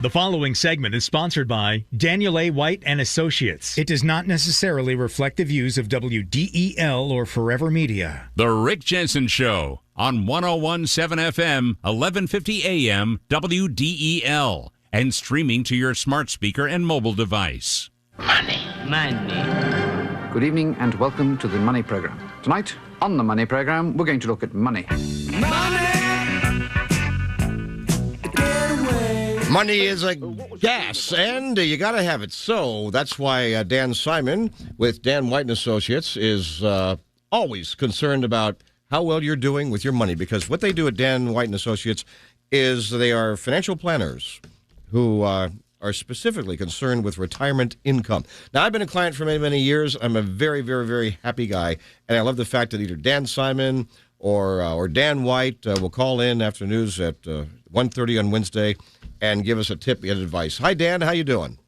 The following segment is sponsored by Daniel A. White and Associates. It does not necessarily reflect the views of WDEL or Forever Media. The Rick Jensen Show on 101.7 FM, 1150 AM, WDEL, and streaming to your smart speaker and mobile device. Money. Good evening and welcome to the Money Program. Tonight, on the Money Program, we're going to look at money. Money is a gas, and you got to have it. So that's why Dan Simon with Dan White and Associates is always concerned about how well you're doing with your money, because what they do at Dan White and Associates is they are financial planners who are specifically concerned with retirement income. Now, I've been a client for many, many years. I'm a very, very, very happy guy, and I love the fact that either Dan Simon or Dan White will call in after news at 1:30 on Wednesday and give us a tip and advice. Hi, Dan. How you doing?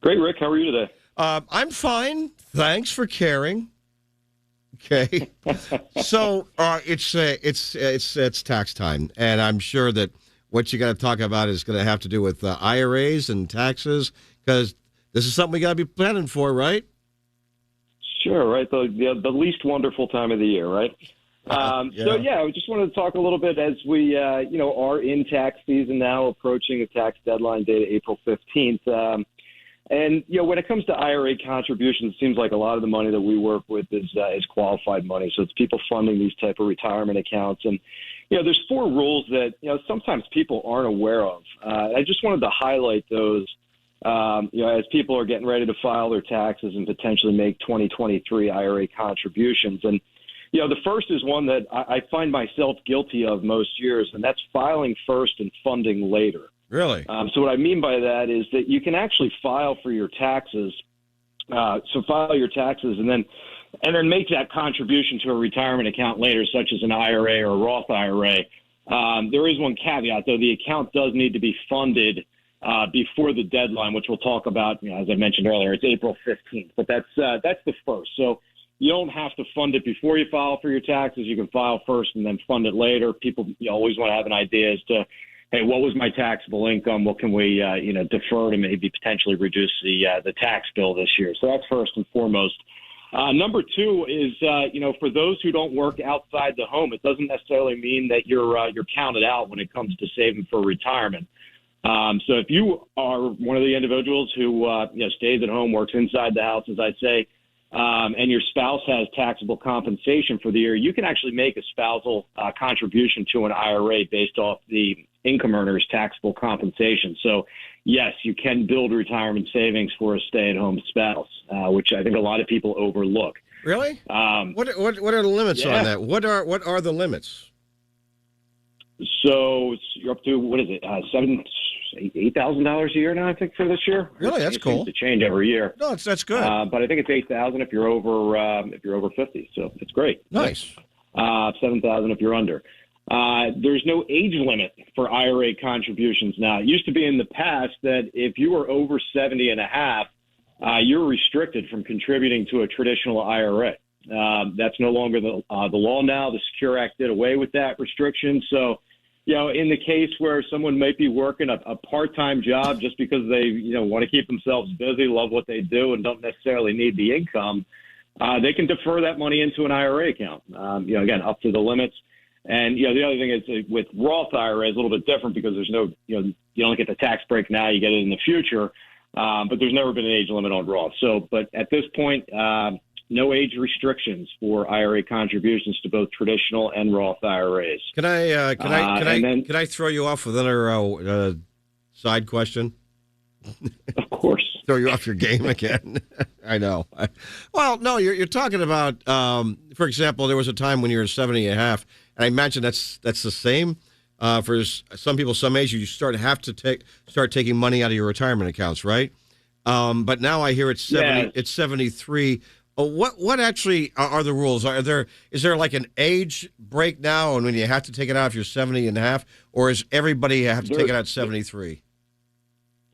Great, Rick. How are you today? I'm fine. Thanks for caring. Okay. So it's tax time, and I'm sure that what you got to talk about is going to have to do with IRAs and taxes, because this is something we got to be planning for, right? Sure, right. The least wonderful time of the year, right? So, I just wanted to talk a little bit as we, are in tax season now, approaching the tax deadline date of April 15th. And when it comes to IRA contributions, it seems like a lot of the money that we work with is qualified money. So it's people funding these type of retirement accounts. And, there's 4 rules that, sometimes people aren't aware of. I just wanted to highlight those, as people are getting ready to file their taxes and potentially make 2023 IRA contributions. And, the first is one that I find myself guilty of most years, and that's filing first and funding later. Really? So what I mean by that is that you can actually file for your taxes. So file your taxes and then make that contribution to a retirement account later, such as an IRA or a Roth IRA. There is one caveat, though. The account does need to be funded before the deadline, which we'll talk about. As I mentioned earlier, it's April 15th. But that's the first. So you don't have to fund it before you file for your taxes. You can file first and then fund it later. People always want to have an idea as to, hey, what was my taxable income? What can we, defer to maybe potentially reduce the tax bill this year? So that's first and foremost. Number 2 is, for those who don't work outside the home, it doesn't necessarily mean that you're counted out when it comes to saving for retirement. So if you are one of the individuals who, stays at home, works inside the house, as I say, and your spouse has taxable compensation for the year, you can actually make a spousal contribution to an IRA based off the income earner's taxable compensation. So, yes, you can build retirement savings for a stay-at-home spouse, which I think a lot of people overlook. Really? What are the limits on that? What are the limits? So you're up to, what is it, $8,000 a year now, I think, for this year. Really? That's cool. It seems to change every year. No, that's good. But I think it's $8,000 if you're over 50. So it's great. Nice. $7,000 if you're under. There's no age limit for IRA contributions now. It used to be in the past that if you were over 70 and a half, you're restricted from contributing to a traditional IRA. That's no longer the law now. The Secure Act did away with that restriction. So, in the case where someone might be working a part-time job just because they, want to keep themselves busy, love what they do, and don't necessarily need the income, they can defer that money into an IRA account, again, up to the limits. And, the other thing is with Roth IRA is a little bit different because there's no, you don't get the tax break now, you get it in the future, but there's never been an age limit on Roth. So, but at this point, no age restrictions for IRA contributions to both traditional and Roth IRAs. Can I throw you off with another side question? Of course. Throw you off your game again. I know. Well, no, you're talking about, for example, there was a time when you were 70 and a half, and I imagine that's the same. For some people, some age, you start taking money out of your retirement accounts, right? But now I hear it's 70. Yes. It's 73. What actually are the rules? Is there like an age break now, and when you have to take it out if you're 70 and a half, or is everybody have to take it out at 73?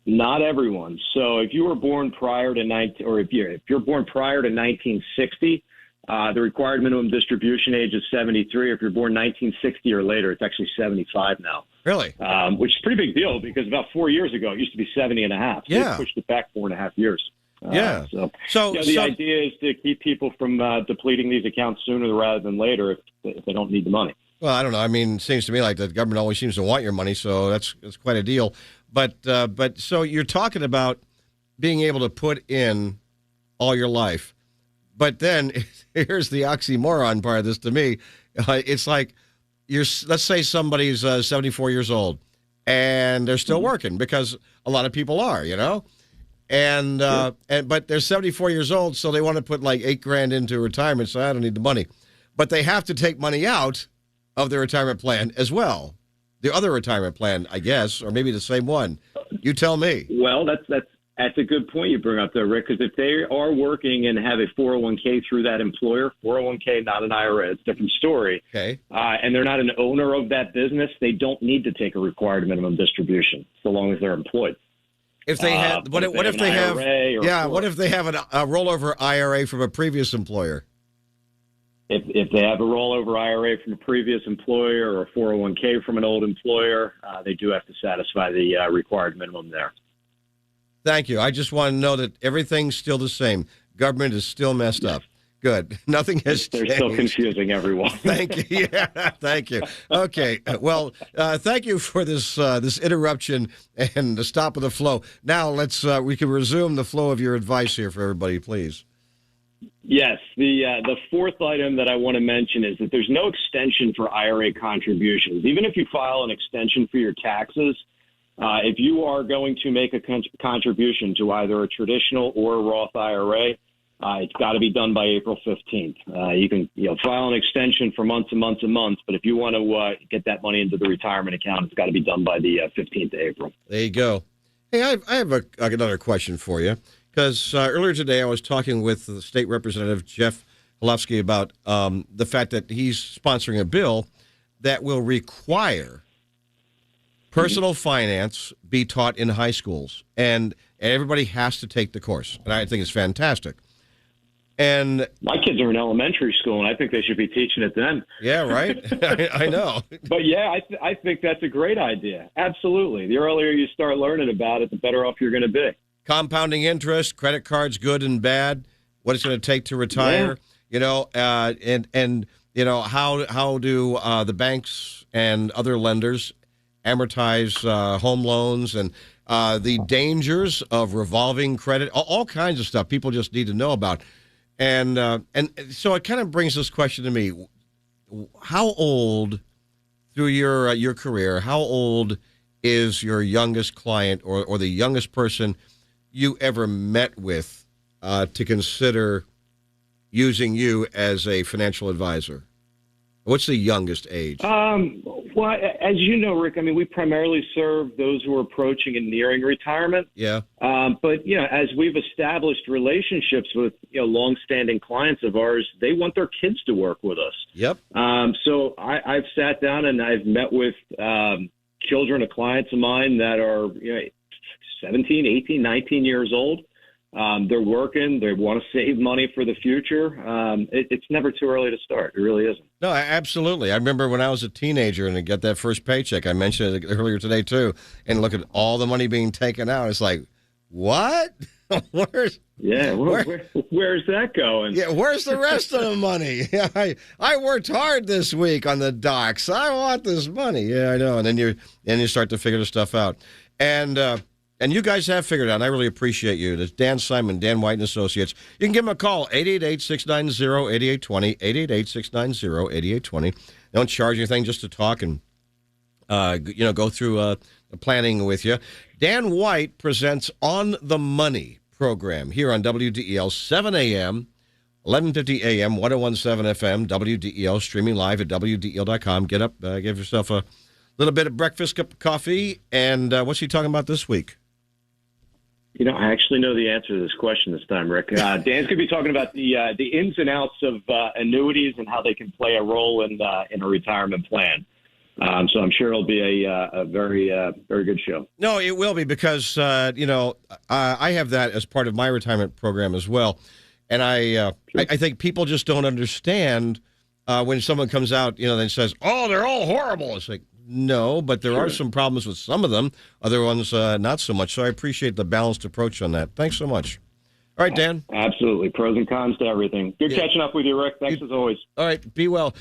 Not everyone. So if you were born prior to if you're born prior to 1960, The required minimum distribution age is 73. If you're born 1960 or later, it's actually 75 now. Really? Which is a pretty big deal because about 4 years ago, it used to be 70 and a half. So Yeah. they pushed it back 4.5 years. So the idea is to keep people from depleting these accounts sooner rather than later if they don't need the money. Well, I don't know. I mean, it seems to me like the government always seems to want your money, so that's quite a deal. But so you're talking about being able to put in all your life, but then here's the oxymoron part of this to me. It's like let's say somebody's 74 years old and they're still working because a lot of people are, and but they're 74 years old, so they want to put like $8,000 into retirement. So I don't need the money, but they have to take money out of their retirement plan as well. The other retirement plan, I guess, or maybe the same one. You tell me. Well, that's a good point you bring up there, Rick, because if they are working and have a 401k through that employer, 401k, not an IRA, it's a different story. Okay. And they're not an owner of that business, they don't need to take a required minimum distribution so long as they're employed. If they have, what if they have a rollover IRA from a previous employer? If they have a rollover IRA from a previous employer or a 401k from an old employer, they do have to satisfy the required minimum there. Thank you. I just want to know that everything's still the same. Government is still messed up. Good. Nothing has changed. They're still confusing everyone. Thank you. Yeah, thank you. Okay. Well, thank you for this interruption and the stop of the flow. Now we can resume the flow of your advice here for everybody, please. Yes. The fourth item that I want to mention is that there's no extension for IRA contributions. Even if you file an extension for your taxes, if you are going to make a contribution to either a traditional or a Roth IRA, it's got to be done by April 15th. You can file an extension for months and months and months, but if you want to get that money into the retirement account, it's got to be done by the 15th of April. There you go. Hey, I have another question for you, because earlier today I was talking with the State Representative Jeff Holofsky about the fact that he's sponsoring a bill that will require personal finance be taught in high schools, and everybody has to take the course, and I think it's fantastic. And my kids are in elementary school, and I think they should be teaching it then. Yeah, right. I know. But yeah, I think that's a great idea. Absolutely. The earlier you start learning about it, the better off you're going to be. Compounding interest, credit cards, good and bad, what it's going to take to retire, and how do the banks and other lenders amortize home loans, and the dangers of revolving credit, all kinds of stuff people just need to know about. And so it kind of brings this question to me: how old, through your career, how old is your youngest client or the youngest person you ever met with to consider using you as a financial advisor? What's the youngest age? Well, as you know, Rick, I mean, we primarily serve those who are approaching and nearing retirement. Yeah. But, as we've established relationships with, longstanding clients of ours, they want their kids to work with us. Yep. So I've sat down and I've met with children of clients of mine that are 17, 18, 19 years old. They're working. They want to save money for the future. It's never too early to start. It really isn't. No, absolutely. I remember when I was a teenager and I got that first paycheck. I mentioned it earlier today, too. And look at all the money being taken out. It's like, what? Where's that going? Yeah, where's the rest of the money? Yeah, I worked hard this week on the docks. I want this money. Yeah, I know. And then you start to figure the stuff out. And you guys have figured it out. I really appreciate you. That's Dan Simon, Dan White & Associates. You can give them a call, 888-690-8820, 888-690-8820. Don't charge anything, just to talk and go through the planning with you. Dan White presents On the Money program here on WDEL, 7 a.m., 11:50 a.m., 101.7 FM, WDEL, streaming live at WDEL.com. Get up, give yourself a little bit of breakfast, cup of coffee, and what's he talking about this week? I actually know the answer to this question this time, Rick. Dan's going to be talking about the ins and outs of annuities and how they can play a role in a retirement plan. So I'm sure it'll be a very good show. No, it will be, because I have that as part of my retirement program as well. And I think people just don't understand when someone comes out, and says, "Oh, they're all horrible." It's like, no, but there are some problems with some of them. Other ones, not so much. So I appreciate the balanced approach on that. Thanks so much. All right, Dan. Absolutely. Pros and cons to everything. Good catching up with you, Rick. Thanks as always. All right. Be well.